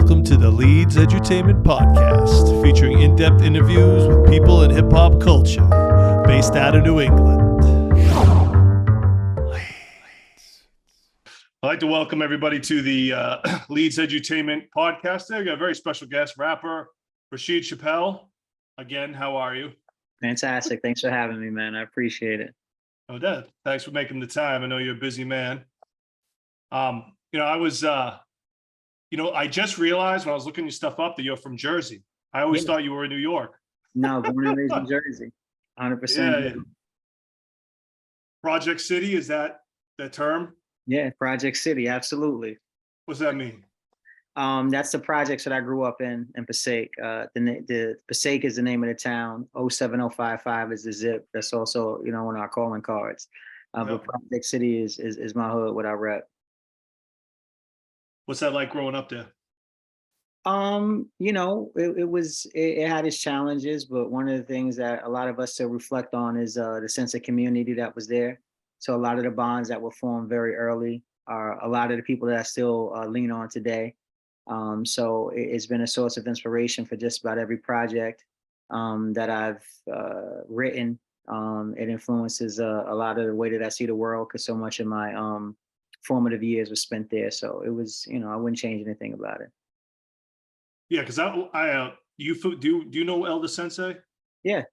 Welcome to the Leedz Edutainment Podcast, featuring in-depth interviews with people in hip-hop culture, based out of New England. I'd like to welcome everybody to the Leedz Edutainment Podcast. Today we got a very special guest, rapper Rasheed Chappell. Again, how are you? Fantastic. Thanks for having me, man. I appreciate it. Oh, Dad, thanks for making the time. I know you're a busy man. I just realized when I was looking your stuff up that you're from Jersey. I always thought you were in New York. No, born and raised in Jersey. 100%. Yeah. Project City, is that the term? Yeah, Project City, absolutely. What's that mean? That's the projects that I grew up in Passaic. The Passaic is the name of the town. 07055 is the zip. That's also, on our calling cards. But Project City is my hood, what I rep. What's that like growing up there? It had its challenges, but one of the things that a lot of us still reflect on is the sense of community that was there. So a lot of the bonds that were formed very early are a lot of the people that I still lean on today. So it's been a source of inspiration for just about every project that I've written. It influences a lot of the way that I see the world, because so much of my formative years was spent there. So it was, I wouldn't change anything about it. Yeah, because do you know Elder Sensei? Yeah.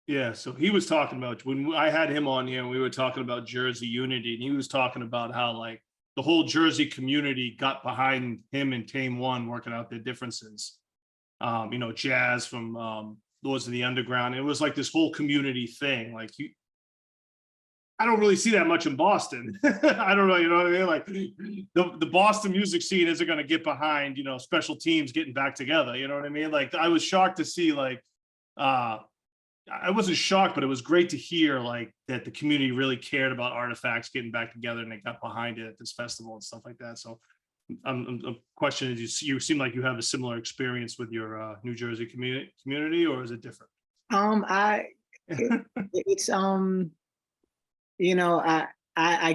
Yeah, so he was talking about, when I had him on here, we were talking about Jersey unity, and he was talking about how like the whole Jersey community got behind him and Tame One working out their differences. Jazz from Lords of the Underground. It was like this whole community thing. Like I don't really see that much in Boston. I don't know, you know what I mean? Like the Boston music scene isn't going to get behind, special teams getting back together. You know what I mean? Like I was shocked to see I wasn't shocked, but it was great to hear like that the community really cared about artifacts getting back together, and they got behind it at this festival and stuff like that. So I'm questioning, you seem like you have a similar experience with your New Jersey community, or is it different? I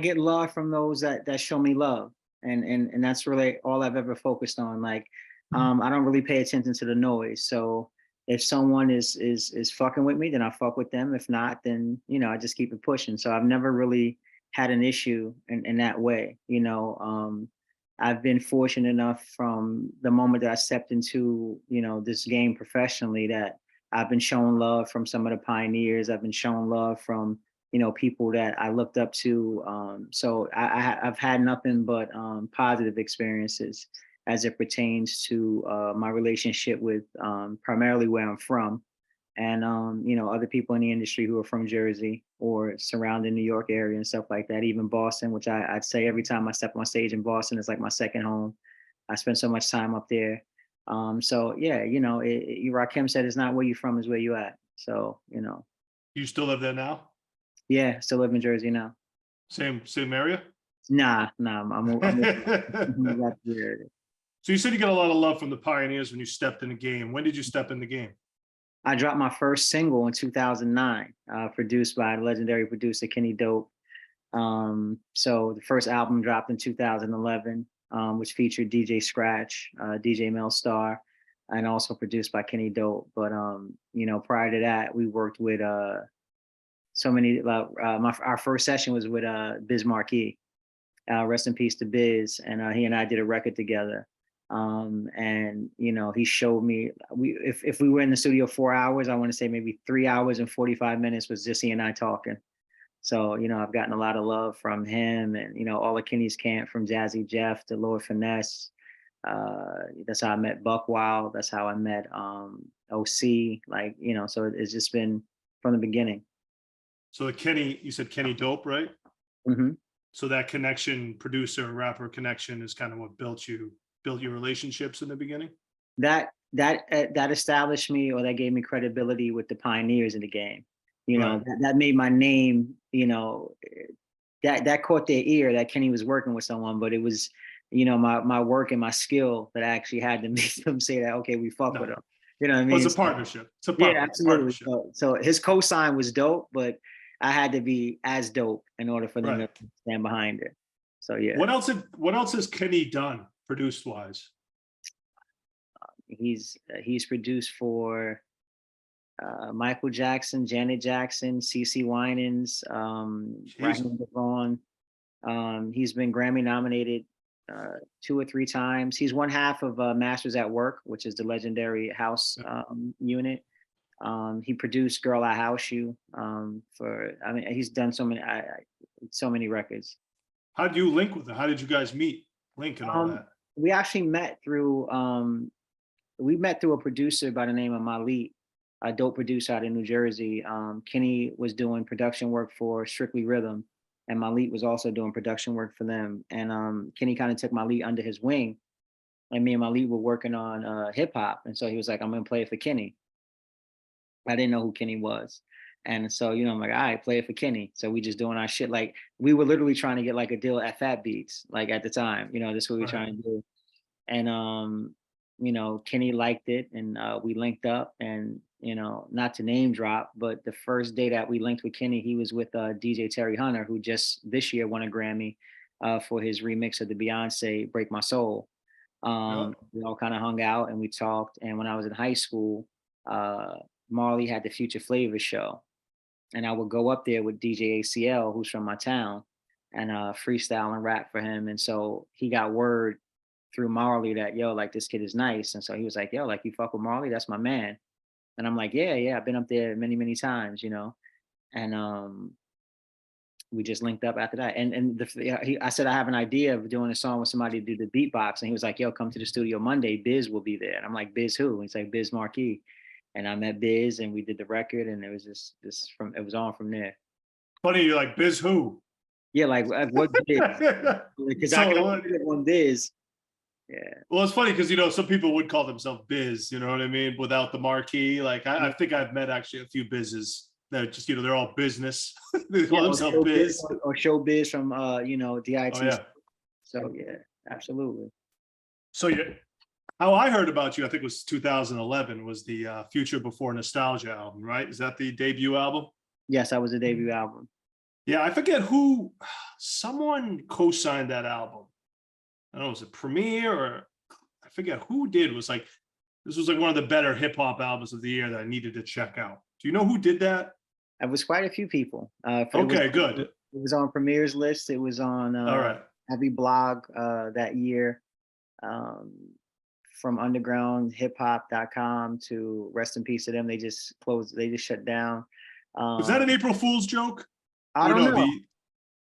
get love from those that show me love, and that's really all I've ever focused on. Like, I don't really pay attention to the noise. So if someone is fucking with me, then I fuck with them. If not, then I just keep it pushing. So I've never really had an issue in that way. I've been fortunate enough from the moment that I stepped into this game professionally that I've been showing love from some of the pioneers. I've been showing love from people that I looked up to. So I've had nothing but positive experiences as it pertains to my relationship with primarily where I'm from, and other people in the industry who are from Jersey or surrounding New York area and stuff like that. Even Boston, which I'd say every time I step on stage in Boston, it's like my second home. I spend so much time up there. So yeah, Rakim said, "It's not where you from, is where you at." So You still live there now? Yeah, still live in Jersey now. Same area? Nah. I'm So you said you got a lot of love from the pioneers when you stepped in the game. When did you step in the game? I dropped my first single in 2009, produced by the legendary producer Kenny Dope. So the first album dropped in 2011, which featured DJ Scratch, DJ Melstar, and also produced by Kenny Dope. But prior to that, we worked with so many. Our first session was with Biz Markie. Rest in peace to Biz, and he and I did a record together. And he showed me, if we were in the studio 4 hours, I want to say maybe 3 hours and 45 minutes was just he and I talking. So I've gotten a lot of love from him, and all of Kenny's camp, from Jazzy Jeff to Lord Finesse. That's how I met Buck Wild. That's how I met OC. So it's just been from the beginning. So you said Kenny Dope, right? Mm-hmm. So that connection, producer rapper connection, is kind of what built your relationships in the beginning? That established me, or that gave me credibility with the pioneers in the game. Right. That made my name, that caught their ear, that Kenny was working with someone, but it was, my work and my skill that I actually had to make them say that, okay, we fuck with him. You know what I mean? Well, it's a partnership. Yeah, absolutely. So his cosign was dope, but I had to be as dope in order for them to stand behind it. So yeah. What else has Kenny done produced wise? he's produced for Michael Jackson, Janet Jackson, CeCe Winans, Jeez. Raheem DeVaughn. He's been Grammy nominated 2 or 3 times. He's one half of Masters at Work, which is the legendary house unit. He produced "Girl I House You" for. I mean, he's done so many records. How did you link with him? How did you guys meet, link, and all Um, that? we actually met through a producer by the name of Malik, a dope producer out of New Jersey. Kenny was doing production work for Strictly Rhythm, and Malik was also doing production work for them. And Kenny kind of took Malik under his wing, and me and Malik were working on hip hop. And so he was like, "I'm gonna play it for Kenny." I didn't know who Kenny was. And so, I'm like, all right, play it for Kenny. So we just doing our shit. Like we were literally trying to get like a deal at Fat Beats, like at the time, this is what we were Right. trying to do. And Kenny liked it, and we linked up. And not to name drop, but the first day that we linked with Kenny, he was with DJ Terry Hunter, who just this year won a Grammy for his remix of the Beyonce "Break My Soul." Yeah. We all kind of hung out and we talked. And when I was in high school, Marley had the Future Flavor show, and I would go up there with DJ ACL, who's from my town, and freestyle and rap for him. And so he got word through Marley that, yo, like this kid is nice. And so he was like, yo, like you fuck with Marley, that's my man. And I'm like, yeah, I've been up there many, many times, And we just linked up after that. I said I have an idea of doing a song with somebody to do the beatbox, and he was like, "Yo, come to the studio Monday. Biz will be there." And I'm like, "Biz who?" And he's like, "Biz Marquis." And I met Biz, and we did the record, and it was just it was on from there. Funny, you're like, Biz who? Yeah, like what Biz? Because I can So, only get one Biz. Yeah. well, it's funny because some people would call themselves Biz, you know what I mean, without the marquee. Like I think I've met actually a few Bizes that just they're all business. They call Yeah, themselves Biz. or Showbiz from Oh DIT. yeah. So yeah, absolutely. So how I heard about you, I think it was 2011, was the Future Before Nostalgia album, right? Is that the debut album? Yes, that was a debut album. Yeah, I forget who. Someone co-signed that album. I don't know, was it Premiere or I forget who did. Was like this was like one of the better hip hop albums of the year that I needed to check out. Do you know who did that? It was quite a few people. Okay, It good. was on Premier's list. It was on All right. every blog that year, um, from undergroundhiphop.com to rest in peace to them. They just closed. They just shut down. Was that Um, an April Fool's joke? I Or don't no, know. the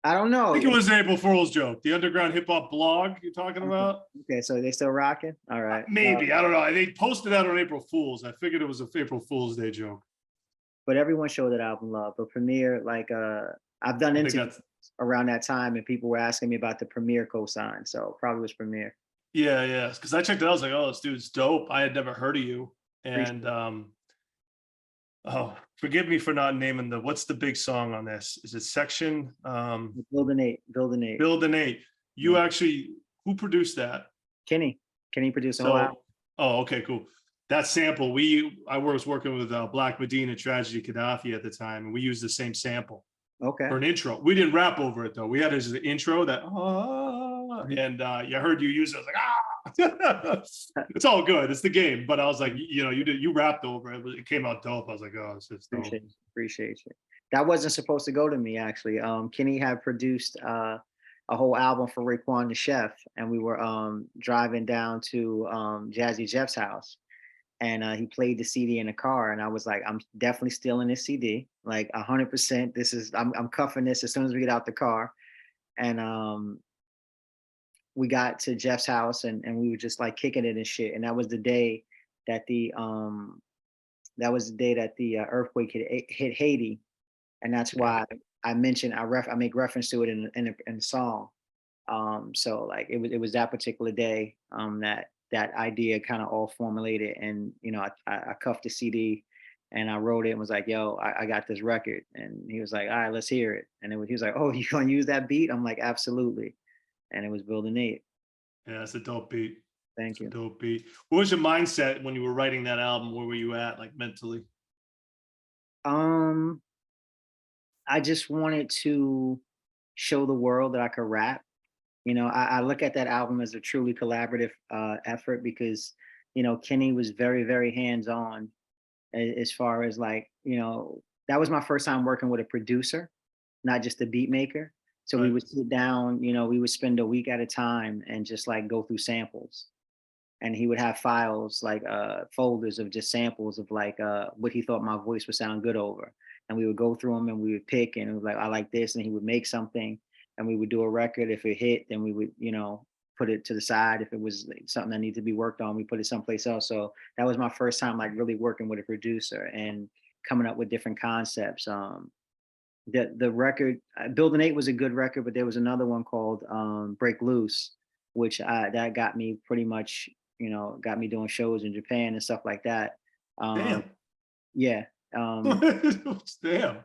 I don't I know. think it was an April Fool's joke. The underground hip hop blog you're talking about? Okay, so they still rocking. All right. Maybe. I don't know. They posted that on April Fool's. I figured it was a April Fool's Day joke. But everyone showed that album love. But Premier, like, I've done I think interviews that's around that time, and people were asking me about the Premier cosign. So probably was Premier. yeah. Because I checked it out. I was like, oh, this dude's dope. I had never heard of you. Appreciate And oh, forgive me for not naming what's the big song on this? Is it Section? it. Building Eight. Build an Eight. You Yeah. actually, who produced that? Kenny produced the whole album. So, oh, okay, cool. That sample, I was working with Black Medina, Tragedy Gaddafi at the time, and we used the same sample Okay. for an intro. We didn't rap over it though. We had his intro that, and I heard you use it. I was like, it's all good. It's the game. But I was like, you rapped over it. It came out dope. I was like, oh, it's dope. Appreciate you. That wasn't supposed to go to me actually. Kenny had produced a whole album for Raekwon the Chef, and we were driving down to Jazzy Jeff's house, and he played the CD in the car, and I was like, I'm definitely stealing this CD, like 100%. I'm cuffing this as soon as we get out the car, and we got to Jeff's house, and we were just like kicking it and shit, and that was the day that the earthquake hit Haiti, and that's why I mentioned I make reference to it in the song. So like it was that particular day that idea kind of all formulated, and I cuffed the CD and I wrote it and was like, yo, I got this record, and he was like, all right, let's hear it. And he was like, oh, you gonna use that beat? I'm like, absolutely. And it was Building Eight. Yeah, it's a dope beat. Thank you. Dope beat. What was your mindset when you were writing that album? Where were you at, like mentally? I just wanted to show the world that I could rap. I look at that album as a truly collaborative effort, because Kenny was very, very hands-on as far as like, that was my first time working with a producer, not just a beat maker. So we Right. would sit down, we would spend a week at a time and just like go through samples. And he would have files like folders of just samples of like what he thought my voice would sound good over. And we would go through them and we would pick and it was like, I like this. And he would make something and we would do a record. If it hit, then we would, put it to the side. If it was like something that needed to be worked on, we put it someplace else. So that was my first time like really working with a producer and coming up with different concepts. The record, Building 8 was a good record, but there was another one called Break Loose, which that got me pretty much, got me doing shows in Japan and stuff like that. Damn. Yeah. Damn.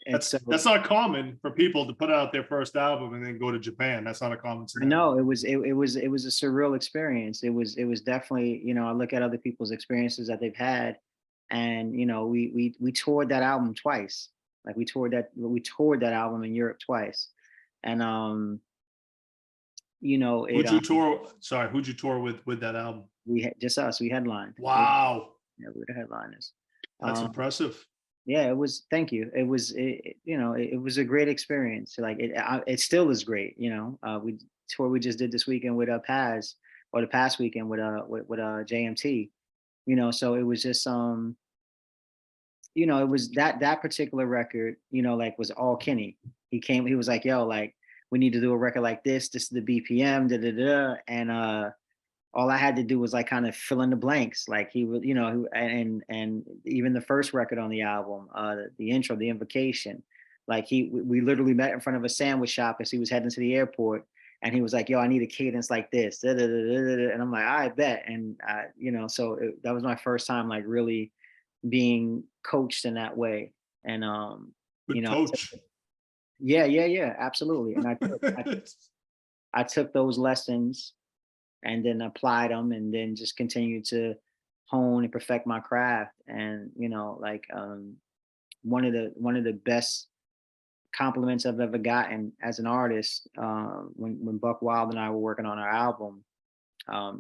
And so That's not common for people to put out their first album and then go to Japan. That's not a common I scenario. know it was a surreal experience. It was definitely, I look at other people's experiences that they've had, and we toured that album twice. Like we toured that album in Europe twice, and Who'd you tour? Sorry, who'd you tour with that album? we had just us. We headlined. Wow, Yeah, we were the headliners. that's Um, impressive. yeah, it was. Thank you. It was a great experience. Like it still is great. We tour we just did this weekend with Paz, or the past weekend with JMT. So it was just it was that particular record. Like was all Kenny. He was like, yo, like we need to do a record like this. This is the BPM, da da da, and all I had to do was like kind of fill in the blanks. Like he would, and even the first record on the album, the intro, the invocation, like we literally met in front of a sandwich shop as he was heading to the airport, and he was like, "Yo, I need a cadence like this," da, da, da, da, da. And I'm like, "I bet," and so that was my first time like really being coached in that way, and Good I coach. yeah, yeah, yeah, absolutely, and I took those lessons and then applied them and then just continued to hone and perfect my craft. And like one of the best compliments I've ever gotten as an artist, when Buck Wild and I were working on our album,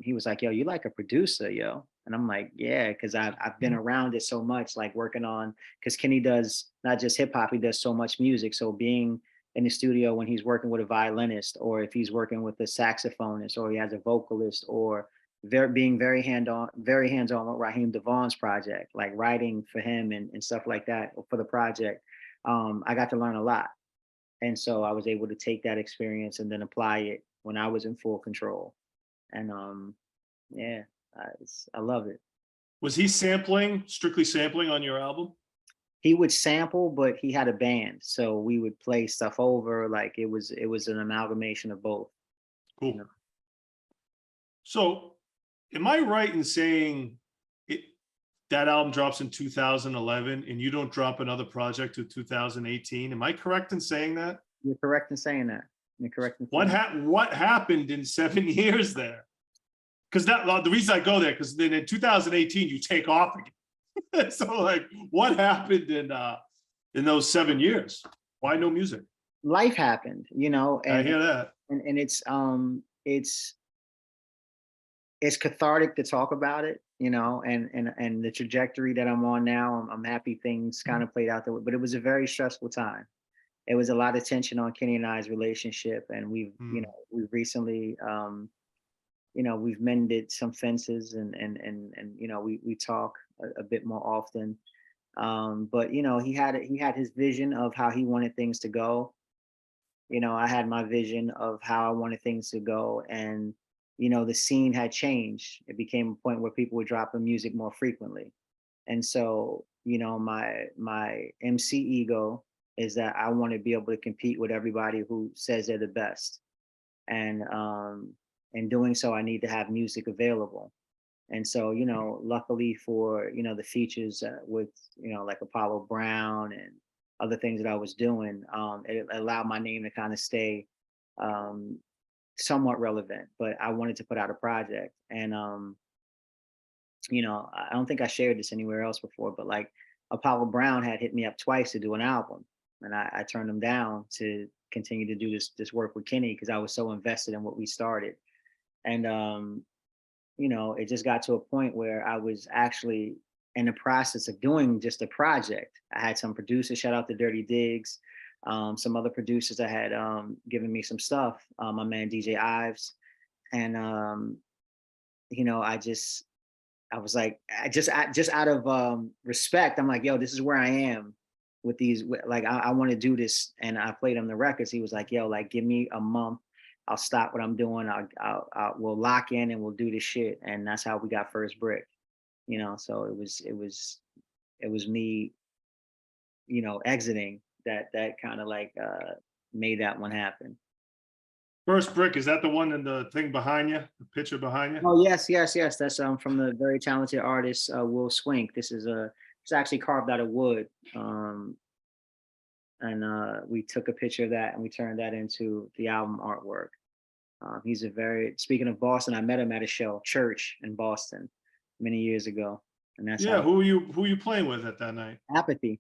he was like, yo, you like a producer, yo. And I'm like, yeah, because I've been around it so much, like working on, because Kenny does not just hip hop, he does so much music. So being in the studio when he's working with a violinist, or if he's working with a saxophonist, or he has a vocalist, or being very hands on with Raheem Devon's project, like writing for him and stuff like that for the project. I got to learn a lot. And so I was able to take that experience and then apply it when I was in full control. And yeah, I love it. Was he strictly sampling on your album? He would sample, but he had a band, so we would play stuff over. Like it was an amalgamation of both. Cool. So, am I right in saying that album drops in 2011 and you don't drop another project to 2018? Am I correct in saying that? You're correct in saying that. You're correct in What saying what happened in 7 years there? Because the reason I go there, because then in 2018 you take off again. So like, what happened in those 7 years? Why no music? life happened, I and hear that. it's cathartic to talk about it, and the trajectory that I'm on now. I'm happy things kind of played out that way, but it was a very stressful time. It was a lot of tension on Kenny and I's relationship, and we've recently, we've mended some fences, and we talk a bit more often. But he had his vision of how he wanted things to go. I had my vision of how I wanted things to go, and the scene had changed. It became a point where people were dropping music more frequently, and so my MC ego is that I want to be able to compete with everybody who says they're the best, and in doing so, I need to have music available. And so, luckily for, the features with, like Apollo Brown and other things that I was doing, it allowed my name to kind of stay um, somewhat relevant. But I wanted to put out a project. And, I don't think I shared this anywhere else before, but like Apollo Brown had hit me up twice to do an album. And I turned him down to continue to do this work with Kenny because I was so invested in what we started. And it just got to a point where I was actually in the process of doing just a project. I had some producers, shout out to Dirty Diggs, some other producers that had given me some stuff, my man DJ Ives. And I was like, just out of respect, I'm like, yo, this is where I am with these. Like, I want to do this, and I played him the records. He was like, yo, like, give me a month. I'll stop what I'm doing. We'll lock in and we'll do this shit. And that's how we got First Brick. So it was me, exiting that kind of like made that one happen. First Brick, is that the one in the thing behind you, the picture behind you? Oh yes, yes, yes. That's from the very talented artist Will Swink. It's actually carved out of wood. And we took a picture of that and we turned that into the album artwork. Speaking of Boston, I met him at a show, Church in Boston, many years ago. And that's Yeah, who are you playing with at that night? Apathy.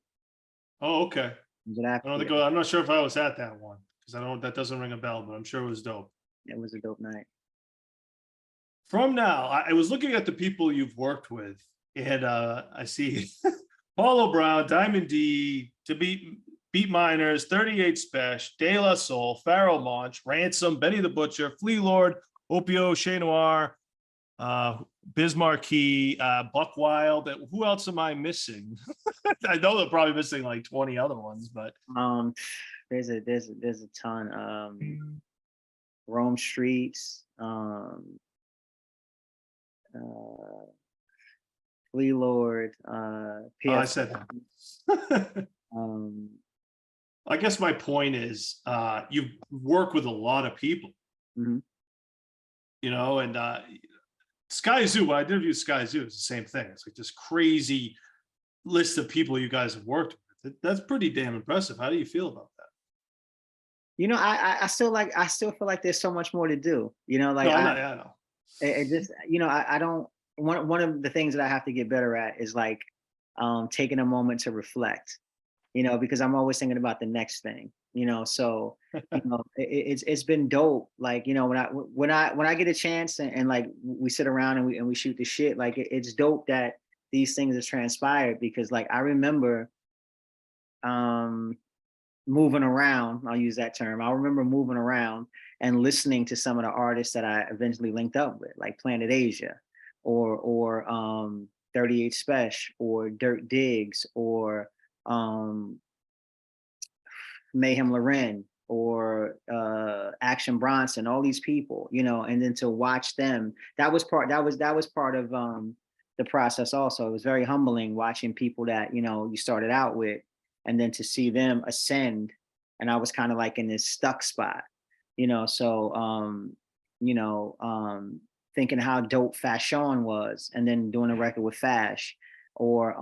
Oh, okay. I don't think, Apathy. I'm not sure if I was at that one, because that doesn't ring a bell, but I'm sure it was dope. It was a dope night. From now, I was looking at the people you've worked with, and I see Paulo Brown, Diamond D, to Beat Miners, 38 Special, De La Soul, Pharaoh Monch, Ransom, Benny the Butcher, Flea Lord, Opio, Chez Noir, Biz Marquee, Buck Wild. Who else am I missing? I know they're probably missing like 20 other ones, but there's a ton. Rome Streets, Flea Lord, I said um, I guess my point is you work with a lot of people, mhm. And Sky Zoo, when I interviewed Sky Zoo, it's the same thing. It's like this crazy list of people you guys have worked with. That's pretty damn impressive. How do you feel about that? I still feel like there's so much more to do. Like No, I know. it just, I don't. One of the things that I have to get better at is like taking a moment to reflect. Because I'm always thinking about the next thing. So it's been dope. Like when I get a chance and like we sit around and we shoot the shit. Like it's dope that these things have transpired, because like I remember moving around. I'll use that term. I remember moving around and listening to some of the artists that I eventually linked up with, like Planet Asia, or 38 Special, or Dirt Diggs, or Mayhem Loren, or Action Bronson, all these people, and then to watch them, that was part of the process also. It was very humbling watching people that, you started out with, and then to see them ascend. And I was kind of like in this stuck spot, so thinking how dope Fashion was, and then doing a record with Fash, or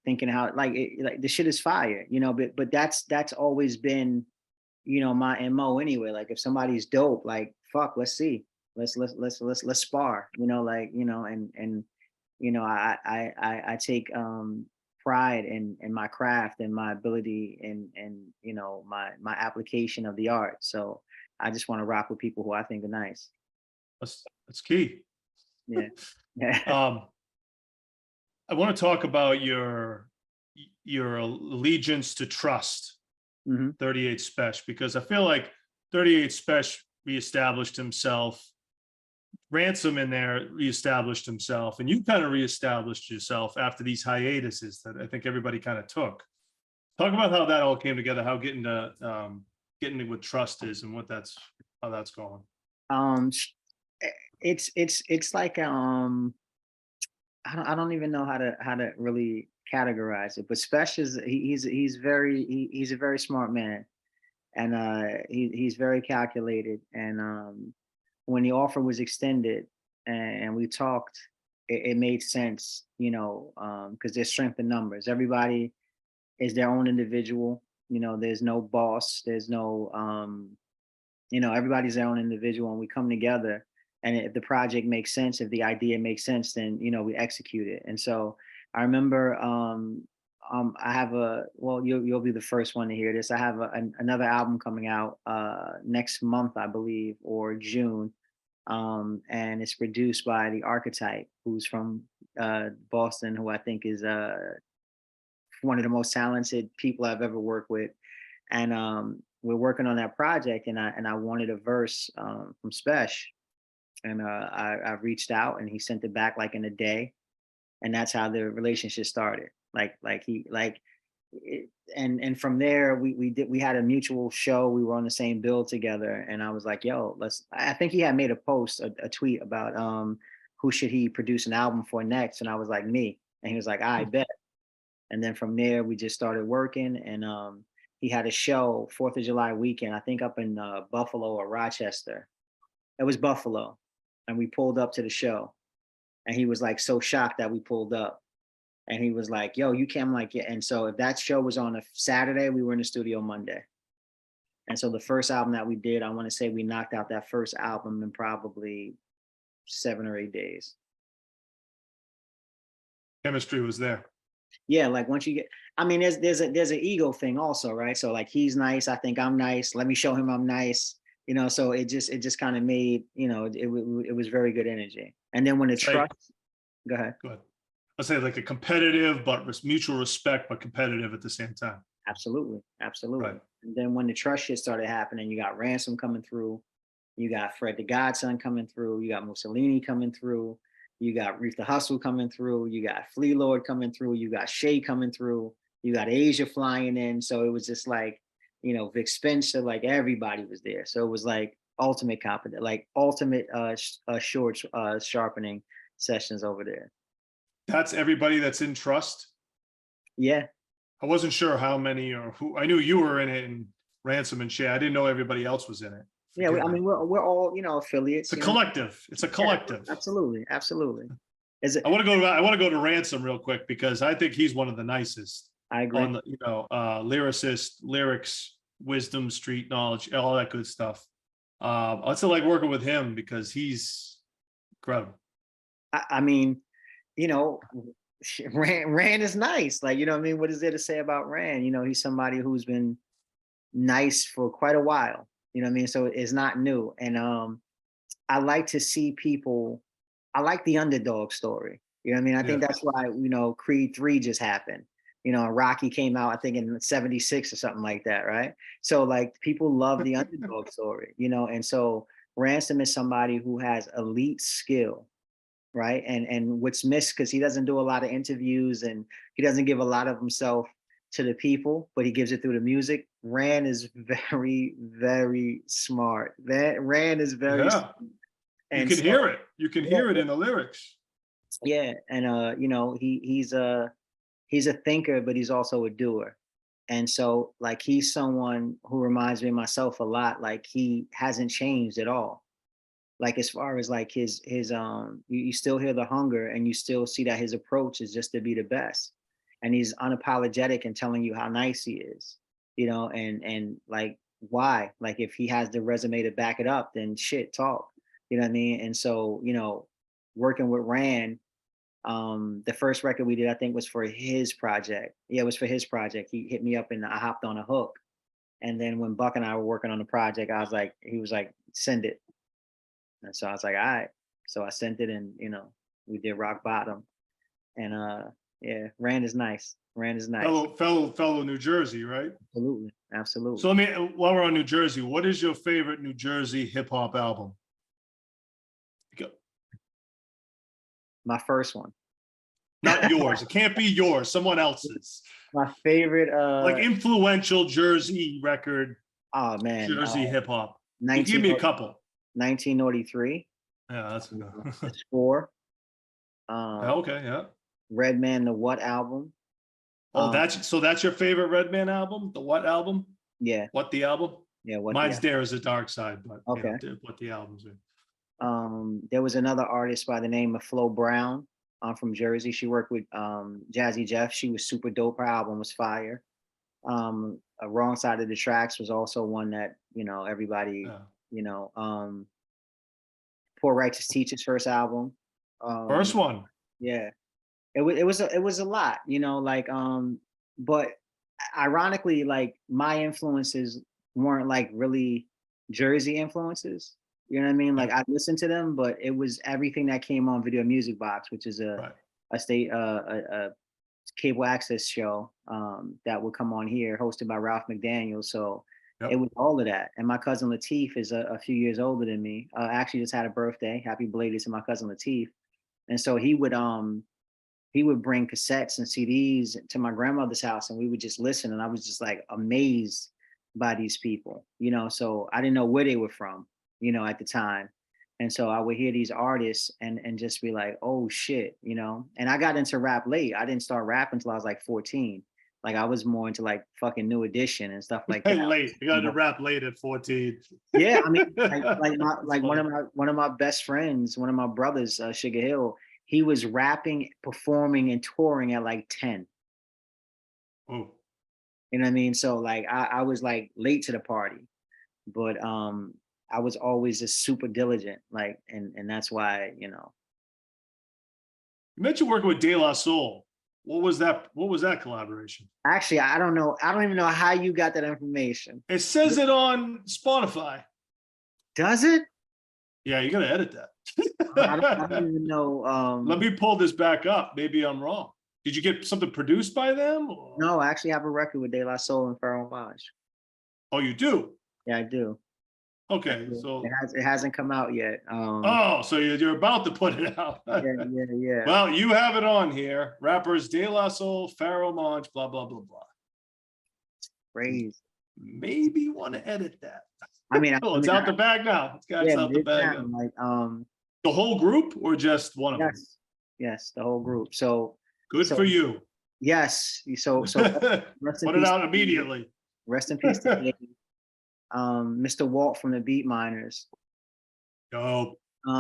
thinking how like the shit is fire, but that's always been, my MO anyway. Like if somebody's dope, like fuck, let's see, let's spar, I take pride in my craft and my ability and my application of the art. So I just want to rock with people who I think are nice. That's key. Yeah. I want to talk about your allegiance to trust, 38 Special, because I feel like 38 Special reestablished himself. Ransom in there reestablished himself, and you kind of reestablished yourself after these hiatuses that I think everybody kind of took. Talk about how that all came together, how getting what trust is, and how that's going. It's like I don't even know how to really categorize it, but Special is he's a very smart man, and he's very calculated. And when the offer was extended and we talked, it made sense, because there's strength in numbers. Everybody is their own individual. There's no boss. There's no everybody's their own individual, and we come together. And if the project makes sense, if the idea makes sense, then we execute it. And so I remember I have you'll be the first one to hear this. I have another album coming out next month, I believe, or June, And it's produced by the Archetype, who's from Boston, who I think is one of the most talented people I've ever worked with. And we're working on that project, and I wanted a verse from Spesh, and I reached out, and he sent it back like in a day, and that's how the relationship started. And from there we had a mutual show. We were on the same bill together, and I was like, yo, let's. I think he had made a post, a tweet about who should he produce an album for next, and I was like, me, and he was like, I bet. And then from there we just started working, and he had a show 4th of July weekend, I think up in Buffalo or Rochester. It was Buffalo, and we pulled up to the show, and he was like so shocked that we pulled up. And he was like, yo, you came, like, yeah. And so if that show was on a Saturday, we were in the studio Monday. And so the first album that we did, I want to say we knocked out that first album in probably 7 or 8 days. Chemistry was there. Yeah, like once you get, I mean, there's an ego thing also, right? So like he's nice, I think I'm nice. Let me show him I'm nice, you know. So it just kind of made, you know, it was very good energy. And then when the trust, go ahead. Go ahead. I'll say like a competitive, but mutual respect, but competitive at the same time. Absolutely, absolutely. Right. And then when the trust shit started happening, you got Ransom coming through, you got Fred the Godson coming through, you got Mussolini coming through, you got Reef the Hustle coming through, you got Flea Lord coming through, you got Shay coming through, you got Asia flying in. So it was just like, you know, Vic Spencer, like everybody was there. So it was like ultimate confident, like ultimate short sharpening sessions over there. That's everybody that's in Trust. Yeah. I wasn't sure how many or who. I knew you were in it, and Ransom and Shay. I didn't know everybody else was in it. Yeah, I mean, we're all, you know, affiliates. It's a collective. It's a collective. Yeah, absolutely, absolutely. Is it? I want to go to Ransom real quick because I think he's one of the nicest. I agree. On the, you know, lyricist, lyrics, wisdom, street knowledge, all that good stuff. I still like working with him because he's incredible. I mean, you know, Rand is nice. Like, you know what I mean? What is there to say about Rand? You know, he's somebody who's been nice for quite a while. You know what I mean? So it's not new. And I like to see people, I like the underdog story. You know what I mean? I think that's why, you know, Creed 3 just happened. You know, Rocky came out, I think in 76 or something like that, right? So like people love the underdog story, you know? And so Ransom is somebody who has elite skill, right? And what's missed, because he doesn't do a lot of interviews and he doesn't give a lot of himself to the people, but he gives it through the music. Rand is very, very smart. Rand is very smart. And you can hear it. You can hear it in the lyrics. Yeah. And you know, he's a thinker, but he's also a doer. And so like he's someone who reminds me of myself a lot. Like he hasn't changed at all. Like as far as like his you still hear the hunger, and you still see that his approach is just to be the best. And he's unapologetic in telling you how nice he is, you know, and like why? Like if he has the resume to back it up, then shit, talk. You know what I mean? And so, you know, working with Rand, the first record we did, I think, was for his project. Yeah, it was for his project. He hit me up and I hopped on a hook. And then when Buck and I were working on the project, I was like, he was like, send it. And so I was like, all right. So I sent it, and you know, we did Rock Bottom. And yeah, Rand is nice. Rand is nice. Fellow New Jersey, right? Absolutely. Absolutely. So while we're on New Jersey, what is your favorite New Jersey hip hop album? Go. My first one. Not yours. It can't be yours. Someone else's. My favorite like influential Jersey record. Oh man. Jersey hip hop. Give me a couple. 1903. Yeah, that's good. The Score. Okay, yeah. Redman, the What album. Oh, that's your favorite Redman album? The What album? Yeah. What the album? Yeah. What Mine's There Is a Dark Side, but okay. You know, what the albums are. There was another artist by the name of Flo Brown. From Jersey. She worked with Jazzy Jeff. She was super dope. Her album was fire. A Wrong Side of the Tracks was also one that, you know, everybody, you know, Poor Righteous Teacher's first album. First one. Yeah. It was a lot, you know, like, but ironically, like my influences weren't like really Jersey influences. You know what I mean? Like I listened to them, but it was everything that came on Video Music Box, which is Right. a cable access show that would come on here, hosted by Ralph McDaniel. So Yep. it was all of that. And my cousin Latif is a few years older than me. Actually, just had a birthday. Happy belated to my cousin Latif. And so he would bring cassettes and CDs to my grandmother's house, and we would just listen. And I was just like amazed by these people, you know. So I didn't know where they were from, you know, at the time. And so I would hear these artists and just be like, oh shit, you know. And I got into rap late. I didn't start rapping until I was like 14. Like I was more into like fucking New Edition and stuff like that. Late. You got You to know? rap late at 14. Yeah, I mean, like That's funny. one of my best friends, one of my brothers, Sugar Hill, he was rapping, performing, and touring at like 10. Oh, You know what I mean? So like I was like late to the party, but I was always just super diligent, like, and that's why, you know. you mentioned working with De La Soul. What was that? What was that collaboration? Actually, I don't know. I don't even know how you got that information. It says it on Spotify. Does it? Yeah, you got to edit I don't that. even know. Let me pull this back up. Maybe I'm wrong. Did you get something produced by them? Or? No, I actually have a record with De La Soul and Pharoah Monch. Oh, you do? Yeah, I do. Okay, so It hasn't come out yet. oh, so you're about to put it out. Yeah. Well, you have it on here. Rappers De La Soul, Pharoah Monch, blah blah blah blah. Crazy. Maybe you want to edit that. I mean, It's out the bag now. It's got out the bag. like The whole group or just one of them? Yes, the whole group. So Good for you. yes, so rest in Put it peace out to- immediately. Rest in peace to Mr. Walt from the Beat Miners. Go.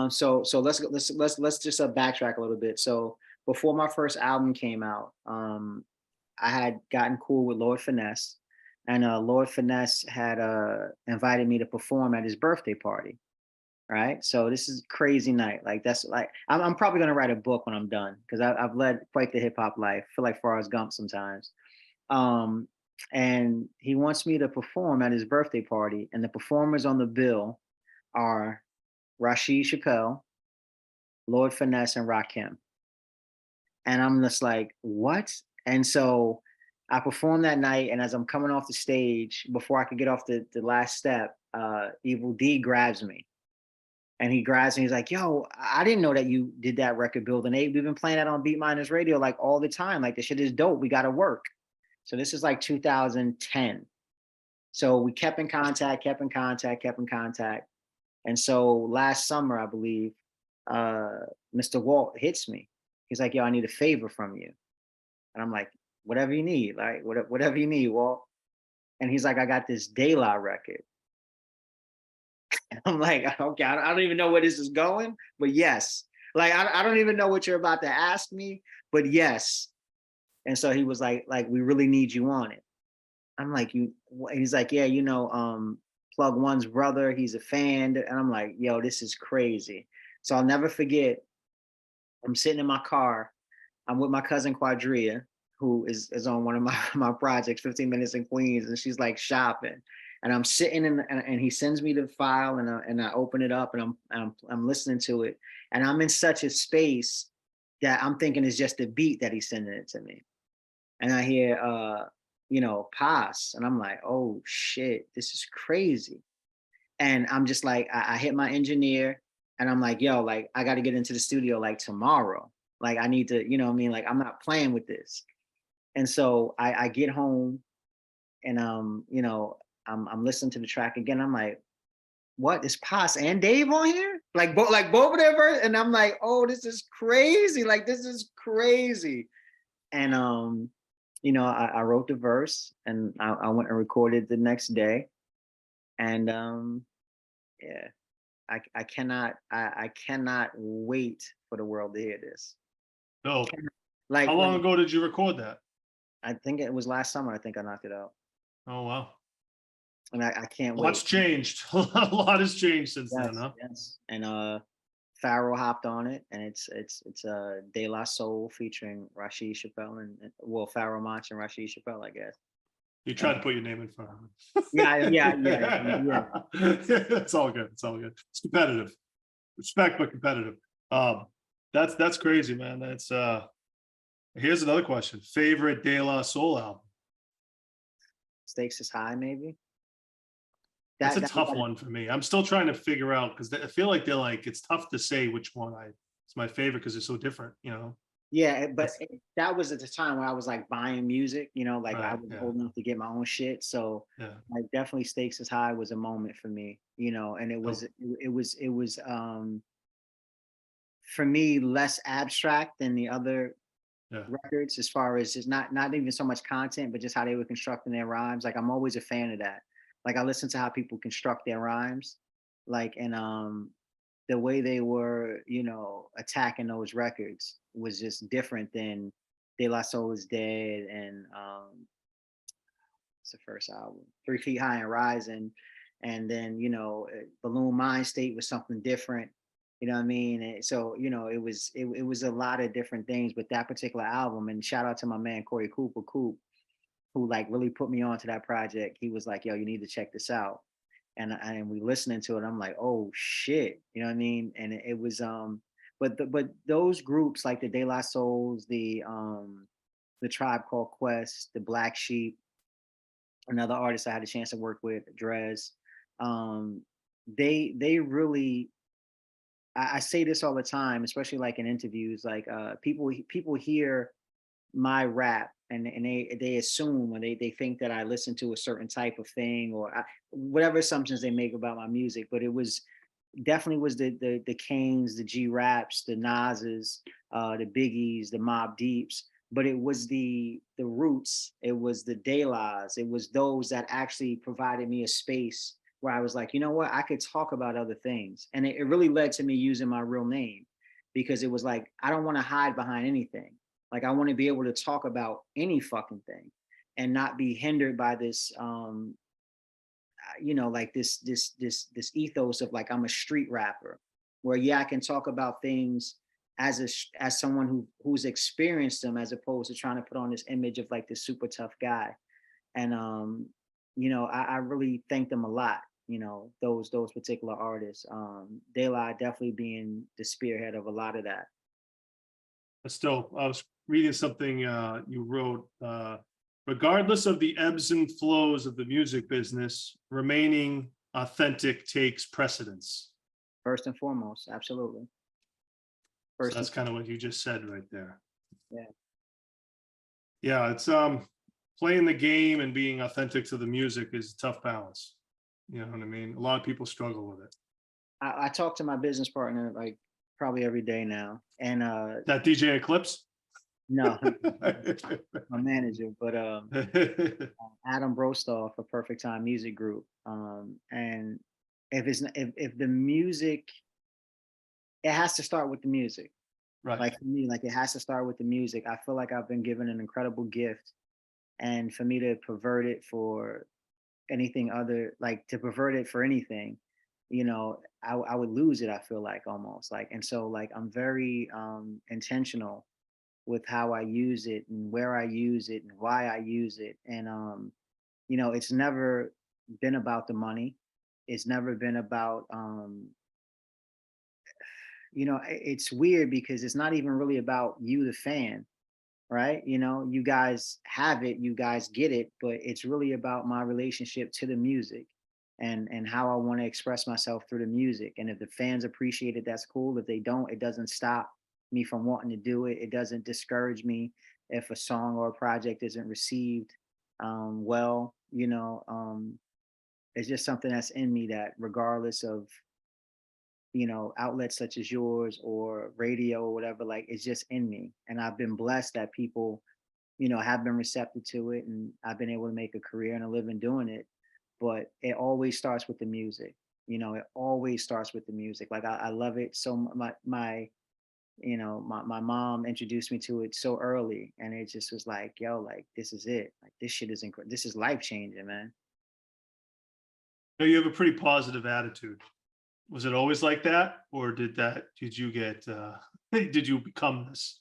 So let's just backtrack a little bit. So before my first album came out, I had gotten cool with Lord Finesse, and Lord Finesse had invited me to perform at his birthday party. Right. So this is crazy night. Like that's like I'm probably gonna write a book when I'm done because I've led quite the hip hop life. I feel like Forrest Gump sometimes. Um, and he wants me to perform at his birthday party, and the performers on the bill are Rasheed Chappell, Lord Finesse, and Rakim. And I'm just like, what? And so I performed that night, and as I'm coming off the stage, before I could get off the last step, Evil D grabs me. And he grabs me, he's like, yo, I didn't know that you did that record building. We've been playing that on Beat Miners Radio like all the time. Like, this shit is dope. We got to work. So this is like 2010. So we kept in contact. And so last summer, I believe, Mr. Walt hits me. He's like, yo, I need a favor from you. And I'm like, whatever you need, like whatever you need, Walt. And he's like, I got this De La record. I'm like, okay, I don't even know where this is going, but yes. Like, I don't even know what you're about to ask me, but yes. And so he was like, we really need you on it. I'm like, he's like, yeah, you know, Plug One's brother, he's a fan. And I'm like, yo, this is crazy. So I'll never forget, I'm sitting in my car. I'm with my cousin Quadria, who is on one of my projects, 15 Minutes in Queens, and she's like shopping. And I'm sitting and he sends me the file, and I open it up, and I'm listening to it, and I'm in such a space that I'm thinking it's just a beat that he's sending it to me. And I hear you know, pass, and I'm like, oh shit, this is crazy. And I'm just like, I hit my engineer, and I'm like, yo, like I got to get into the studio like tomorrow. Like I need to, you know what I mean? Like I'm not playing with this. And so I get home, and you know, I'm listening to the track again. I'm like, what is Paz and Dave on here? Like both of their verse. And I'm like, oh, this is crazy. Like this is crazy. And you know, I wrote the verse, and I went and recorded the next day. And yeah, I cannot wait for the world to hear this. No. Like How long ago did you record that? I think it was last summer. I think I knocked it out. Oh wow. And I can't wait. What's changed? A lot has changed since then, huh? Yes. And Pharaoh hopped on it, and it's De La Soul featuring Rasheed Chappell and well, Pharaoh Monch and Rasheed Chappell, I guess. You tried to put your name in front of Yeah. It's all good. It's all good. It's competitive. Respect, but competitive. That's crazy, man. That's here's another question. Favorite De La Soul album? Stakes is high, maybe. That's a That tough one for me. I'm still trying to figure out because I feel like they're like it's tough to say which one it's my favorite because they're so different, you know. Yeah, but That's that was at the time when I was like buying music, like I right. was Yeah. old enough to get my own shit. So Yeah. like definitely Stakes is High was a moment for me, and Dope. it was for me less abstract than the other Yeah. records as far as just not even so much content, but just how they were constructing their rhymes. Like I'm always a fan of that. Like I listen to how people construct their rhymes, like and the way they were, attacking those records was just different than De La Soul is Dead and it's the first album, 3 Feet High and Rising, and then Balloon Mind State was something different. You know what I mean? And so it was a lot of different things with that particular album. And shout out to my man Corey Cooper Coop, who like really put me on to that project. He was like, "Yo, you need to check this out." And we listening to it. I'm like, "Oh shit," you know what I mean? And it was but those groups like the De La Souls, the Tribe Called Quest, the Black Sheep, another artist I had a chance to work with, Drez. Um, they really I say this all the time, especially like in interviews, like people hear my rap and they assume when they think that I listen to a certain type of thing or whatever assumptions they make about my music. But it was definitely was the Kanes, the G Raps, the Nas's, the Biggies, the Mob Deeps. But it was the Roots, it was the De La's, it was those that actually provided me a space where I was like, you know what, I could talk about other things, and it really led to me using my real name because it was like I don't want to hide behind anything. Like I want to be able to talk about any fucking thing and not be hindered by this like this ethos of like I'm a street rapper where I can talk about things as someone who's experienced them as opposed to trying to put on this image of like this super tough guy. And I really thank them a lot, those particular artists. De La definitely being the spearhead of a lot of that. Still, I was reading something you wrote. Regardless of the ebbs and flows of the music business, remaining authentic takes precedence. First and foremost, absolutely. So that's kind of what you just said right there. Yeah. Yeah, it's playing the game and being authentic to the music is a tough balance. You know what I mean? A lot of people struggle with it. I talk to my business partner like probably every day now, and that DJ Eclipse. No, my manager, but Adam Brostoff for Perfect Time Music Group. And if the music, it has to start with the music. Right. Like for me, like it has to start with the music. I feel like I've been given an incredible gift, and for me to pervert it for anything other, like to pervert it for anything, I would lose it. I feel like almost like, and so like I'm very intentional with how I use it and where I use it and why I use it. And it's never been about the money. It's never been about it's weird because it's not even really about you, the fan, right? You guys have it, you guys get it, but it's really about my relationship to the music and how I want to express myself through the music. And if the fans appreciate it, that's cool. If they don't, it doesn't stop me from wanting to do it. It doesn't discourage me if a song or a project isn't received well. It's just something that's in me that regardless of outlets such as yours or radio or whatever, like it's just in me. And I've been blessed that people have been receptive to it, and I've been able to make a career and a living doing it. But it always starts with the music. It always starts with the music. Like I love it so much. My mom introduced me to it so early, and it just was like, yo, like this is it. Like this shit is incredible. This is life changing, man. You have a pretty positive attitude. Was it always like that, or did you get did you become this?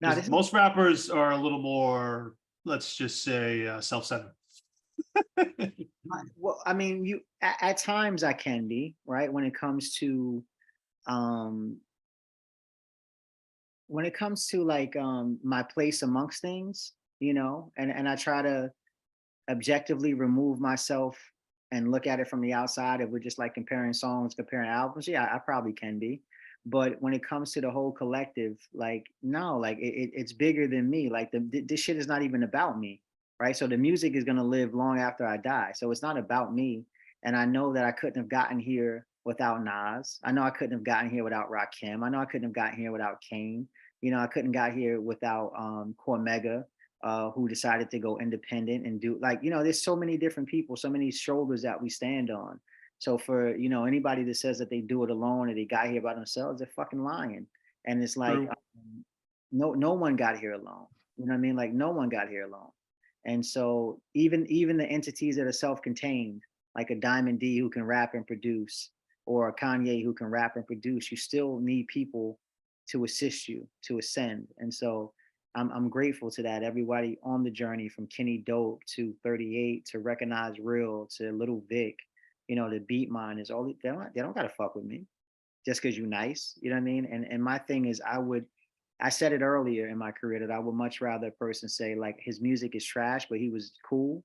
Now, Most rappers are a little more, let's just say, self-centered. Well, I mean, at times I can be, right? Um when it comes to like my place amongst things, and I try to objectively remove myself and look at it from the outside, if we're just like comparing songs, comparing albums, yeah, I probably can be. But when it comes to the whole collective, like no, like it's bigger than me. Like this shit is not even about me, right? So the music is gonna live long after I die. So it's not about me. And I know that I couldn't have gotten here without Nas. I know I couldn't have gotten here without Rakim. I know I couldn't have gotten here without Kane. I couldn't got here without Cormega, who decided to go independent and do like, there's so many different people, so many shoulders that we stand on. So for, anybody that says that they do it alone or they got here by themselves, they're fucking lying. And it's like, True. no one got here alone. You know what I mean? Like no one got here alone. And so even the entities that are self-contained, like a Diamond D who can rap and produce, or a Kanye who can rap and produce, you still need people to assist you to ascend. And so I'm grateful to that. Everybody on the journey from Kenny Dope to 38 to Recognize Real to Little Vic, the beat mine is all they don't gotta fuck with me just because you nice. You know what I mean? And my thing is I said it earlier in my career that I would much rather a person say like his music is trash, but he was cool.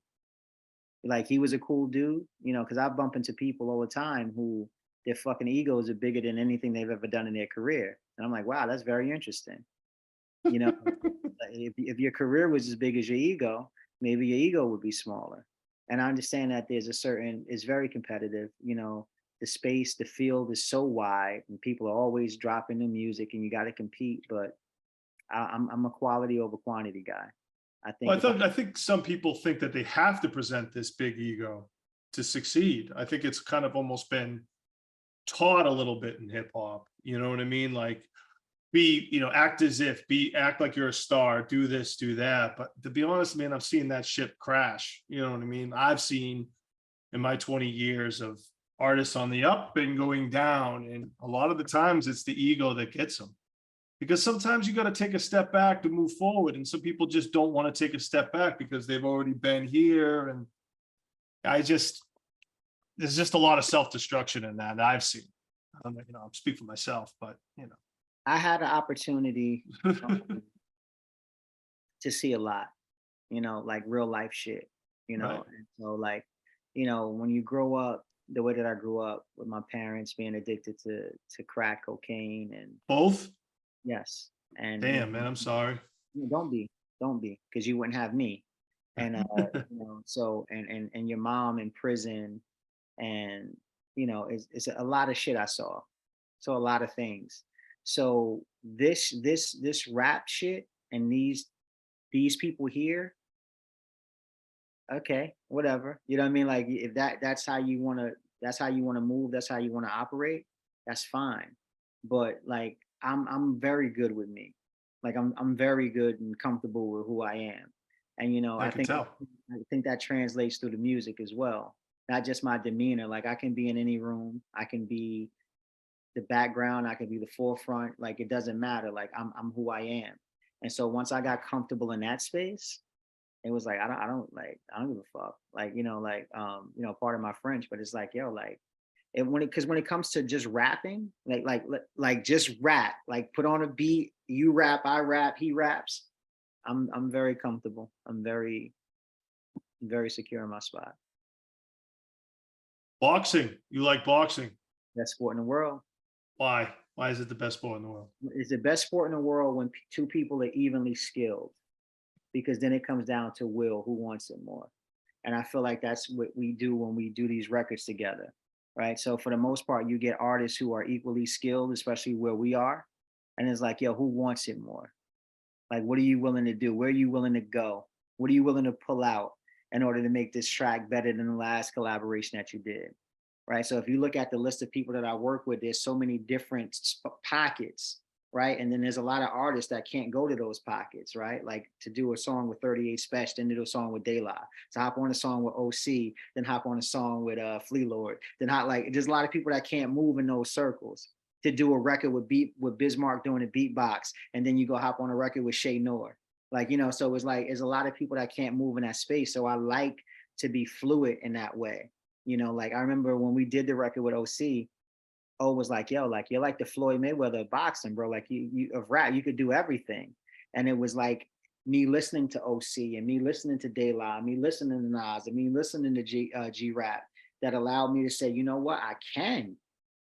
Like he was a cool dude, because I bump into people all the time who their fucking egos are bigger than anything they've ever done in their career. And I'm like, wow, that's very interesting. You know, if your career was as big as your ego, maybe your ego would be smaller. And I understand that it's very competitive. The space, the field is so wide, and people are always dropping new music, and you got to compete. But I'm a quality over quantity guy. I think Well, if I I think some people think that they have to present this big ego to succeed. I think it's kind of almost been taught a little bit in hip hop. You know what I mean? Like act as if, act like you're a star, do this, do that. But to be honest, man, I've seen that ship crash. You know what I mean? I've seen in my 20 years of artists on the up and going down. And a lot of the times it's the ego that gets them. Because sometimes you got to take a step back to move forward. And some people just don't want to take a step back because they've already been here. And there's just a lot of self-destruction in that I've seen. I'll speak for myself, but I had an opportunity to see a lot, like real life shit, right. and so like, when you grow up the way that I grew up with my parents being addicted to crack cocaine and Both. yes, and Damn, man, I'm sorry. don't be because you wouldn't have me. And so and your mom in prison, and it's a lot of shit I saw. So a lot of things. So this rap shit and these people here, okay, whatever. You know what I mean? Like if that's how you wanna move, that's how you wanna operate, that's fine. But like I'm very good with me. Like I'm very good and comfortable with who I am. And I can tell. I think that translates through the music as well. Not just my demeanor. Like I can be in any room, I can be the background, I can be the forefront. Like it doesn't matter. Like I'm who I am. And so once I got comfortable in that space, it was like I don't give a fuck. Like, part of my French, but it's like, yo, like because when it comes to just rapping, like just rap, like put on a beat, you rap, I rap, he raps. I'm very comfortable. I'm very, very secure in my spot. Boxing. You like boxing? Best sport in the world. Why? Why is it the best sport in the world? It's the best sport in the world when two people are evenly skilled, because then it comes down to will, who wants it more. And I feel like that's what we do when we do these records together, right? So for the most part, you get artists who are equally skilled, especially where we are. And it's like, yo, who wants it more? Like, what are you willing to do? Where are you willing to go? What are you willing to pull out in order to make this track better than the last collaboration that you did? Right. So if you look at the list of people that I work with, there's so many different pockets, right? And then there's a lot of artists that can't go to those pockets, right? Like to do a song with 38 Special, then do a song with De La, to hop on a song with OC, then hop on a song with Flea Lord, then there's a lot of people that can't move in those circles. To do a record with Bismarck doing a beatbox, and then you go hop on a record with Shay Noor. Like, so it's like there's a lot of people that can't move in that space. So I like to be fluid in that way. You know, like I remember when we did the record with OC, O was like, yo, like you're like the Floyd Mayweather of boxing, bro. Like you of rap, you could do everything. And it was like me listening to OC and me listening to De La, me listening to Nas, and me listening to G Rap that allowed me to say, you know what, I can.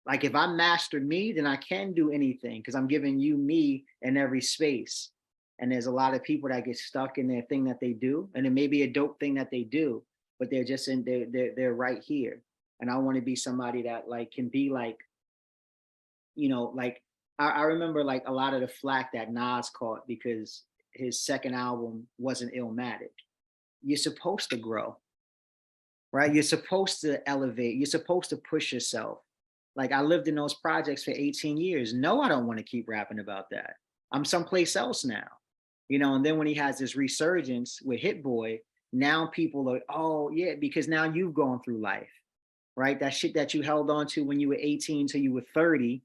Like if I master me, then I can do anything because I'm giving you me in every space. And there's a lot of people that get stuck in their thing that they do, and it may be a dope thing that they do, but they're just in they're right here. And I want to be somebody that like can be like, you know, like I remember like a lot of the flack that Nas caught because his second album wasn't Illmatic. You're supposed to grow, right? You're supposed to elevate. You're supposed to push yourself. Like I lived in those projects for 18 years. No, I don't want to keep rapping about that. I'm someplace else now, you know. And then when he has this resurgence with Hit Boy, now people are, oh yeah, because now you've gone through life, right? That shit that you held on to when you were 18 till you were 30,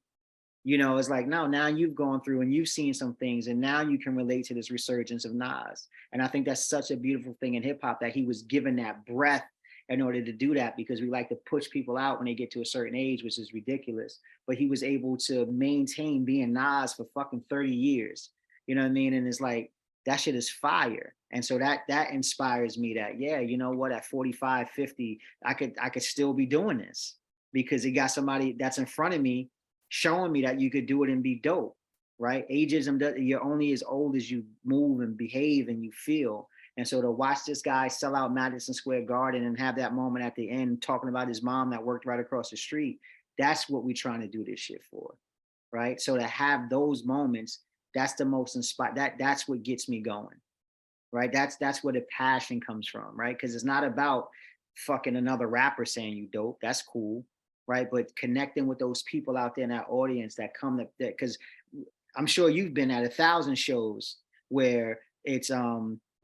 you know, it's like, no, now you've gone through and you've seen some things and now you can relate to this resurgence of Nas. And I think that's such a beautiful thing in hip hop that he was given that breath in order to do that, because we like to push people out when they get to a certain age, which is ridiculous. But he was able to maintain being Nas for fucking 30 years. You know what I mean? And it's like, that shit is fire. And so that inspires me that, yeah, you know what, at 45, 50, I could still be doing this because he got somebody that's in front of me showing me that you could do it and be dope, right? Ageism, you're only as old as you move and behave and you feel. And so to watch this guy sell out Madison Square Garden and have that moment at the end talking about his mom that worked right across the street, that's what we're trying to do this shit for, right? So to have those moments, that's the most inspired, that's what gets me going, right? That's where the passion comes from, right? Because it's not about fucking another rapper saying you dope, that's cool, right? But connecting with those people out there in that audience that come to that, because I'm sure you've been at 1,000 shows where it's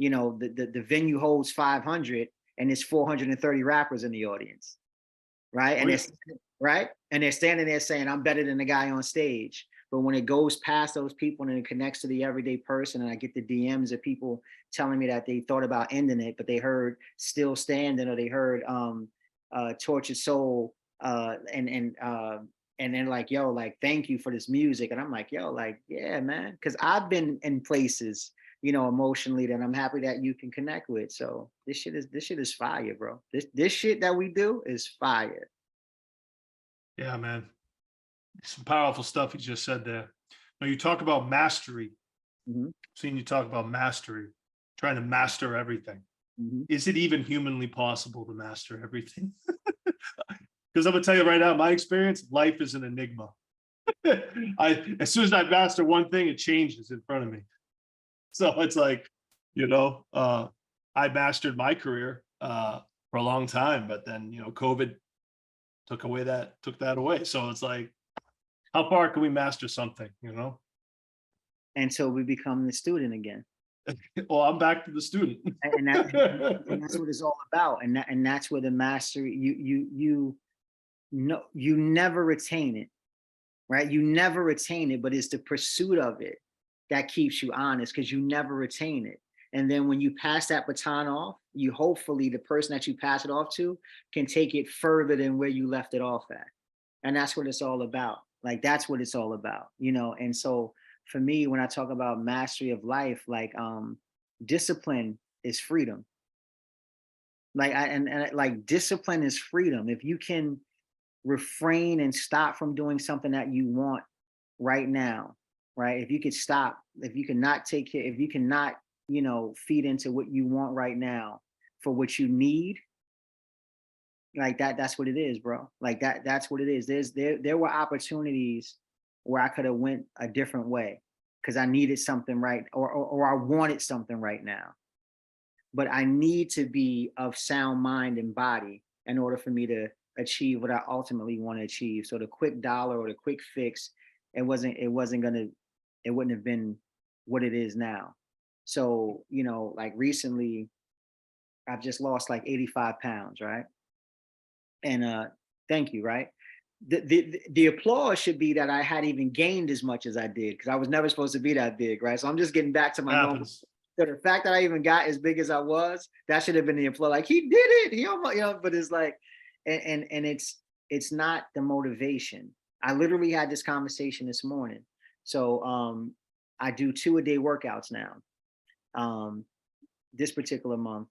you know, the venue holds 500 and there's 430 rappers in the audience, right? And it's right, and they're standing there saying I'm better than the guy on stage. But when it goes past those people and it connects to the everyday person, and I get the DMs of people telling me that they thought about ending it, but they heard Still Standing or they heard Tortured Soul, and then like, yo, like, thank you for this music. And I'm like, yo, like, yeah, man. Cause I've been in places, you know, emotionally that I'm happy that you can connect with. So this shit is fire, bro. This shit that we do is fire. Yeah, man. Some powerful stuff you just said there. Now you talk about mastery. Mhm. Seeing you talk about mastery, trying to master everything. Mhm. Is it even humanly possible to master everything? Because I'm gonna tell you right now, my experience, life is an enigma. As soon as I master one thing, it changes in front of me. So it's like, you know, I mastered my career for a long time, but then, you know, COVID took that away. So it's like, how far can we master something, you know? And so we become the student again. Well, I'm back to the student. And that's what it's all about. And that's where the mastery, you know, you never retain it, right? You never retain it, but it's the pursuit of it that keeps you honest, because you never retain it. And then when you pass that baton off, you hopefully the person that you pass it off to can take it further than where you left it off at. And that's what it's all about. Like that's what it's all about, you know. And so for me, when I talk about mastery of life, like discipline is freedom. Like like discipline is freedom. If you can refrain and stop from doing something that you want right now, right? If you could stop, if you cannot take care, if you cannot, you know, feed into what you want right now for what you need, like that's what it is, bro. Like that's what it is. There were opportunities where I could have went a different way because I needed something right, or I wanted something right now. But I need to be of sound mind and body in order for me to achieve what I ultimately want to achieve. So the quick dollar or the quick fix, it wouldn't have been what it is now. So, you know, like recently, I've just lost like 85 pounds, right? And thank you, right? The applause should be that I hadn't even gained as much as I did, because I was never supposed to be that big, right? So I'm just getting back to my normal. Happens. So the fact that I even got as big as I was, that should have been the applause. Like he did it. He almost, but it's like, and it's not the motivation. I literally had this conversation this morning. So I do 2-a-day workouts now. This particular month.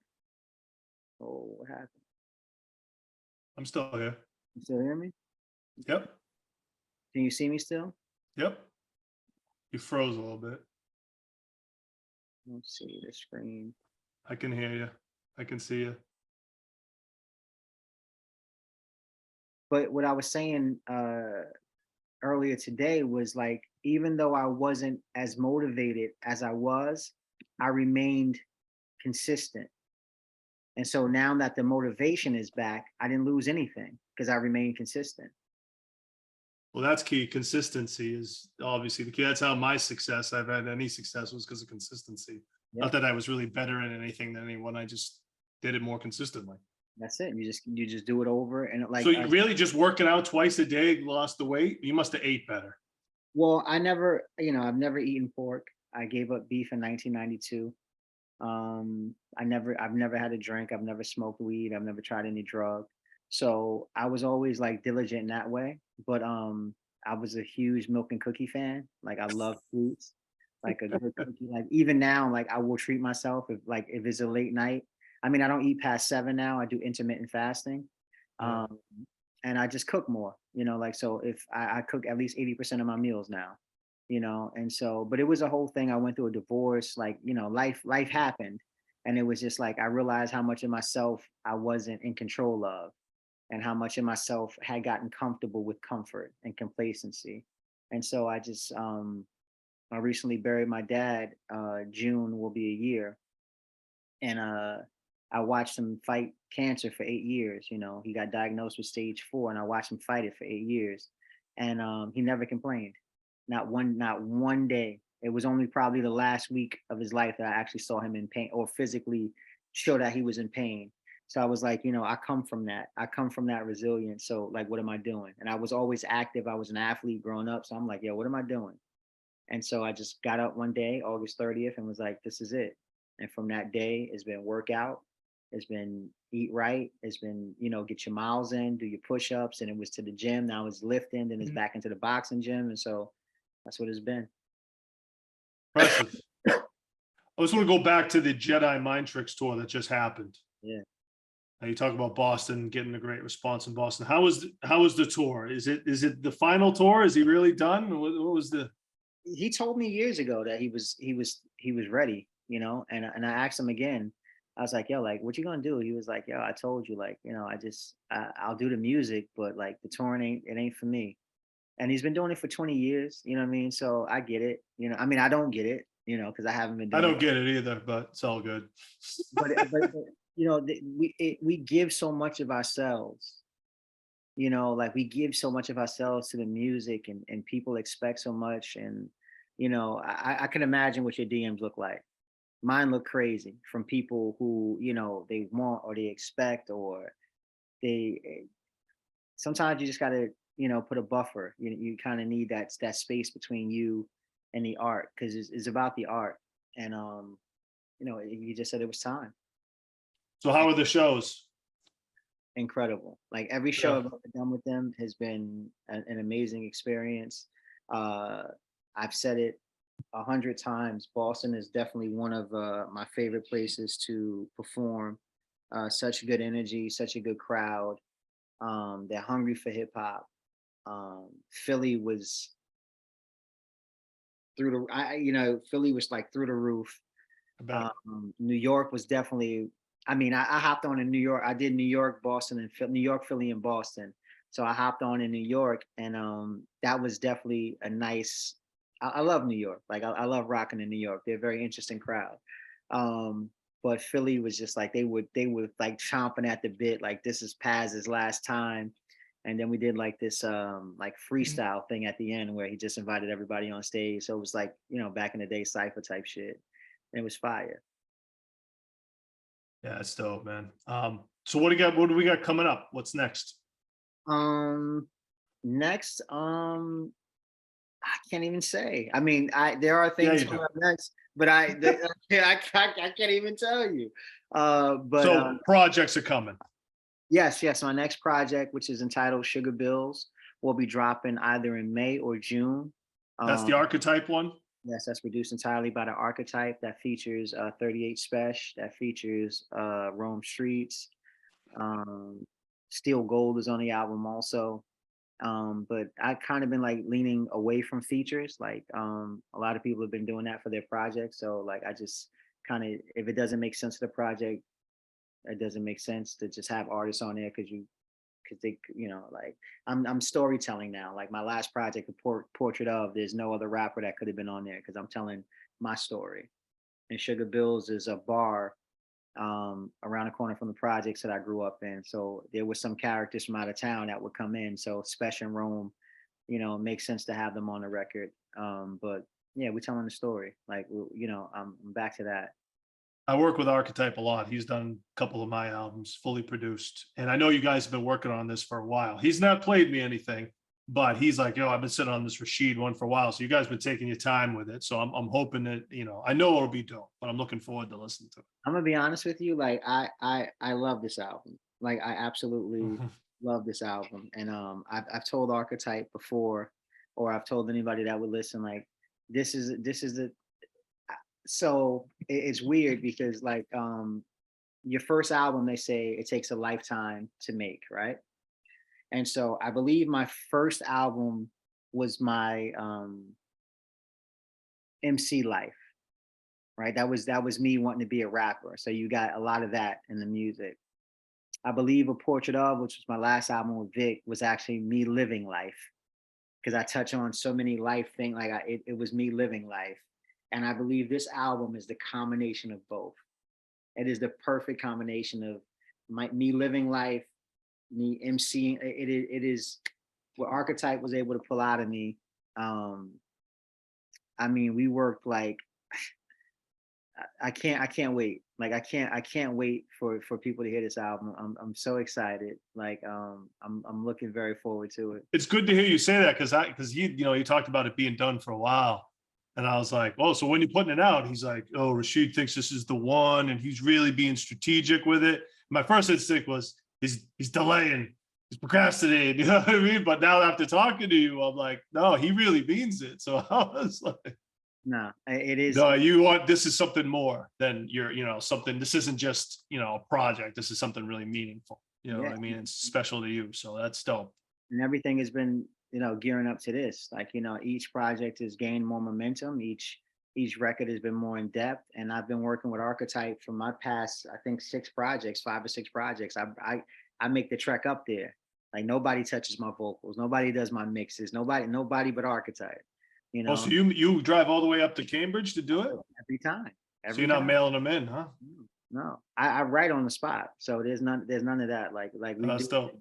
Oh, what happened? I'm still here. You still hear me? Yep. Can you see me still? Yep. You froze a little bit. Let's see the screen. I can hear you. I can see you. But what I was saying earlier today was like, even though I wasn't as motivated as I was, I remained consistent. And so now that the motivation is back, I didn't lose anything because I remained consistent. Well, that's key. Consistency is obviously the key. That's how my success, I've had any success, was because of consistency. Yep. Not that I was really better at anything than anyone. I just did it more consistently. That's it. You just do it over and like. So you really just working out twice a day lost the weight? You must have ate better. Well, I've never eaten pork. I gave up beef in 1992. I've never had a drink. I've never smoked weed. I've never tried any drug. So I was always like diligent in that way. But I was a huge milk and cookie fan. Like I love fruits, like a good cookie. Like even now, like I will treat myself if it's a late night. I mean, I don't eat past 7 now. I do intermittent fasting. Yeah. And I just cook more, like, so if I cook at least 80% of my meals now, and so, but it was a whole thing. I went through a divorce, like, life happened. And it was just like, I realized how much of myself I wasn't in control of and how much of myself had gotten comfortable with comfort and complacency. And so I recently buried my dad. June will be a year. And I watched him fight cancer for 8 years. He got diagnosed with stage 4, and I watched him fight it for 8 years. And he never complained, not one day. It was only probably the last week of his life that I actually saw him in pain or physically show that he was in pain. So I was like, I come from that. I come from that resilience. So like, what am I doing? And I was always active. I was an athlete growing up. So I'm like, yo, what am I doing? And so I just got up one day, August 30th, and was like, this is it. And from that day, it's been workout. It's been eat right. It's been, get your miles in, do your push-ups. And it was to the gym. Now it's lifting, then it's back into the boxing gym. And so that's what it's been. Impressive. I just want to go back to the Jedi Mind Tricks tour that just happened. Yeah. Now you talk about Boston getting a great response in Boston. How was the tour? Is it the final tour? Is he really done? What was the? He told me years ago that he was ready, and I asked him again. I was like, yo, like, what you gonna do? He was like, yo, I told you, like, I'll do the music, but like the touring ain't for me. And he's been doing it for 20 years, you know what I mean? So I get it, I mean, I don't get it, because I haven't been doing I don't get it either, but it's all good. but we give so much of ourselves, like we give so much of ourselves to the music, and people expect so much. And, I can imagine what your DMs look like. Mine look crazy from people who, they want or they expect, or sometimes you just got to, put a buffer. You kind of need that space between you and the art, because it's about the art. And, you just said it was time. So how are the shows? Incredible. Like every show I've ever done with them has been an amazing experience. I've said it 100 times. Boston is definitely one of my favorite places to perform. Such good energy, such a good crowd. They're hungry for hip hop. Philly was Philly was like through the roof. New York was definitely. I mean, I hopped on in New York. I did New York, Boston, and New York, Philly, and Boston. So I hopped on in New York, and that was definitely a nice. I love New York. Like I love rocking in New York. They're a very interesting crowd. But Philly was just like they would like chomping at the bit, like this is Paz's last time. And then we did like this like freestyle thing at the end where he just invited everybody on stage. So it was like, back in the day, cypher type shit. And it was fire. Yeah, it's dope, man. So what do we got coming up? What's next? Next, I can't even say. I mean, there are things coming up next. but I can't even tell you. So projects are coming. Yes. My next project, which is entitled Sugar Bills, will be dropping either in May or June. That's the Arcitype one. Yes, that's produced entirely by the Archetype. That features 38 Special. That features Rome Streets. Um, Steel Gold is on the album also. But I kind of been like leaning away from features. Like a lot of people have been doing that for their projects. So like I just kind of, if it doesn't make sense to the project, it doesn't make sense to just have artists on there because they, like I'm storytelling now. Like my last project, the portrait of, there's no other rapper that could have been on there because I'm telling my story. And Sugar Bills is a bar around the corner from the projects that I grew up in. So there was some characters from out of town that would come in. So Special and Rome, it makes sense to have them on the record. But yeah, we're telling the story. Like, I'm back to that. I work with Archetype a lot. He's done a couple of my albums, fully produced. And I know you guys have been working on this for a while. He's not played me anything, but he's like, I've been sitting on this Rasheed one for a while. So you guys been taking your time with it. So I'm hoping that, I know it'll be dope, but I'm looking forward to listening to it. I'm gonna be honest with you. Like I love this album. Like I absolutely love this album. And I've told Archetype before, or I've told anybody that would listen, like this is the so it's weird because like your first album, they say it takes a lifetime to make, right? And so I believe my first album was my MC life, right? That was me wanting to be a rapper. So you got a lot of that in the music. I believe A Portrait of, which was my last album with Vic, was actually me living life because I touch on so many life things. Like it was me living life. And I believe this album is the combination of both. It is the perfect combination of me living life, me MCing. It is what Archetype was able to pull out of me. I mean, we worked like I can't wait. Like I can't wait for people to hear this album. I'm so excited. Like I'm looking very forward to it. It's good to hear you say that because you talked about it being done for a while. And I was like, oh, so when you're putting it out, he's like, oh, Rasheed thinks this is the one, and he's really being strategic with it. My first instinct was he's delaying, he's procrastinating, you know what I mean? But now after talking to you, I'm like, no, he really means it. So I was like, no, it is. No, this is something more than something. This isn't just, a project. This is something really meaningful. You know what I mean? It's special to you. So that's dope. And everything has been, gearing up to this. Like, each project has gained more momentum. Each record has been more in depth. And I've been working with Archetype for my past, I think 5 or 6 projects. I make the trek up there. Like nobody touches my vocals. Nobody does my mixes. Nobody but Archetype. Oh, so you drive all the way up to Cambridge to do it? Every time. So you're not mailing them in, huh? No, I write on the spot. So there's none of that. Like we do it together.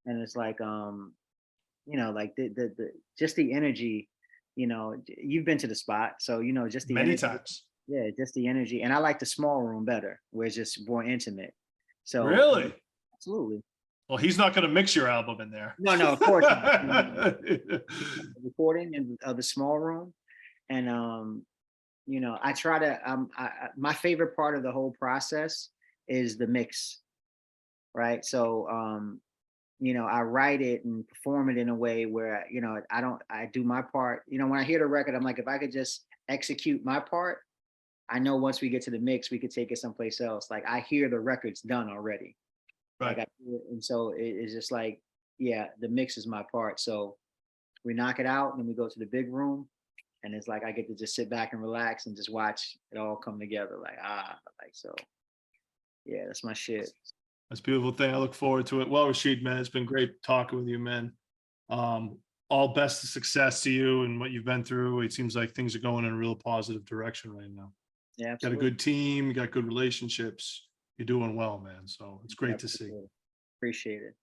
And it's like like the just the energy, you've been to the spot, so just the many energy, times. Yeah, just the energy. And I like the small room better, where it's just more intimate. So really, absolutely. Well, he's not going to mix your album in there. No, of course not. Recording in the small room, and I try to. My favorite part of the whole process is the mix, right? So I write it and perform it in a way where, I do my part. When I hear the record, I'm like, if I could just execute my part, I know once we get to the mix, we could take it someplace else. Like I hear the record's done already. Right. Like and so it's just like, yeah, the mix is my part. So we knock it out and then we go to the big room. And it's like, I get to just sit back and relax and just watch it all come together. So yeah, that's my shit. That's a beautiful thing. I look forward to it. Well, Rasheed, man, it's been great talking with you, man. All best of success to you and what you've been through. It seems like things are going in a real positive direction right now. Yeah, absolutely. Got a good team, you got good relationships. You're doing well, man. So it's great to see. Appreciate it.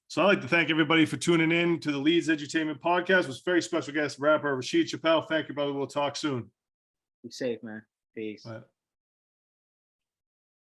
So I'd like to thank everybody for tuning in to the Leedz Edutainment Podcast. It was a very special guest rapper, Rasheed Chappell. Thank you, brother. We'll talk soon. Be safe, man. Peace.